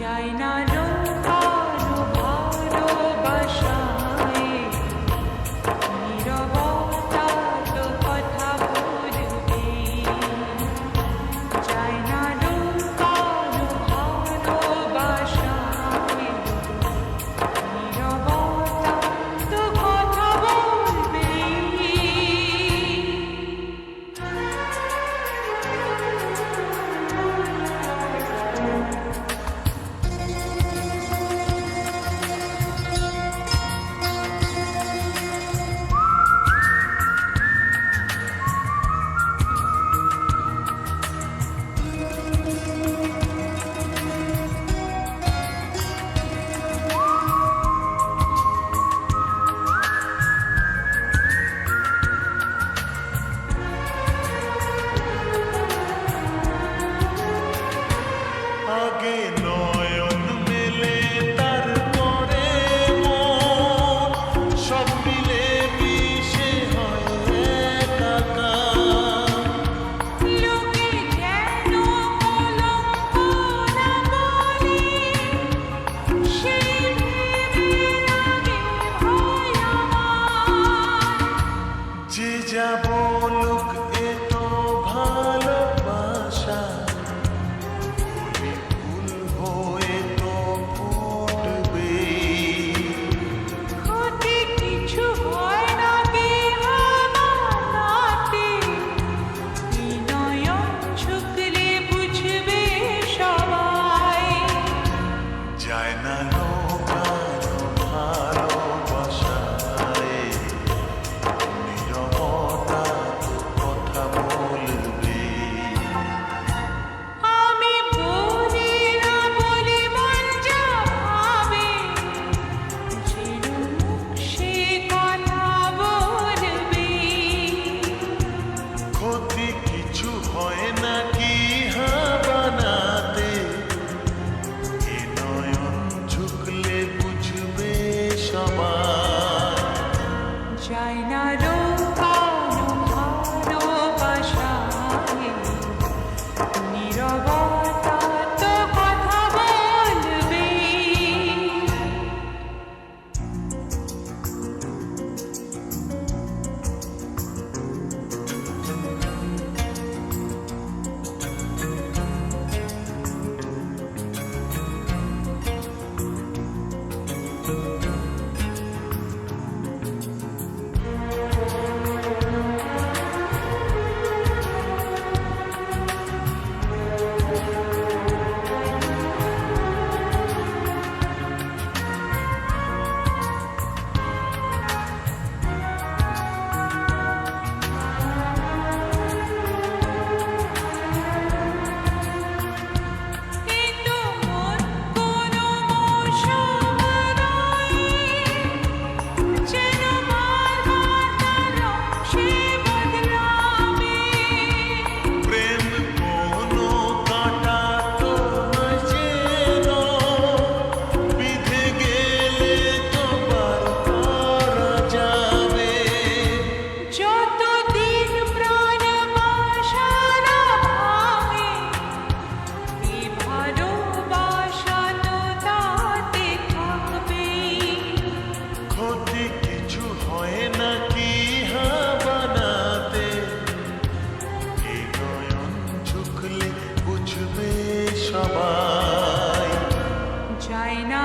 চাই না লুকানো ভালোবাসায়, নীরবতা তো কথা বলবে। চাই না লুকানো ভালোবাসায়, নীরবতা তো কথা বলবে। আগে নয়ন মেলে তারপরে মন, সব মিলে মিশে হয় একাকার। লোকে যেন কলঙ্ক না বলে, সেই ভেবে লাগে ভয় আমার। যে যা বলুক এ তো ভালোবাসা, বলি ভুল হয়ে তো ফুটবে। ক্ষতি কিছু হয় না কি আমাতে, এই নয়ন ঝুঁকলে বুঝবে সবাই। যায় না লোকানো ভালোবাসায়, নীরবতা তো কথা বলবে। আমি বলি না বলি মন যা ভাবে, যেন মুখ সে কথা বলবে। ক্ষতি কিছু হয় না কি বানাতে, এ নয়ন ঝুঁকলে বুঝবে সবাই। চাই না লুকানো ভালোবাসায়, নীরবতা তো কথা বলবে। কিন্তু মন কোনো মৌসুম নয়, যেন বারবার তার রং সে বদলাবে। প্রেম কোনো কাঁটা তো নয় যেন, বিধে গেলে তো বার করা যাবে। যতদিন প্রাণ বাসা না ভাঙে, এই ভালোবাসা তো তাতে থাকবে। ক্ষতি কিছু হয় না কি বানাতে, এ নয়ন ঝুঁকলে বুঝবে সবাই। চাই না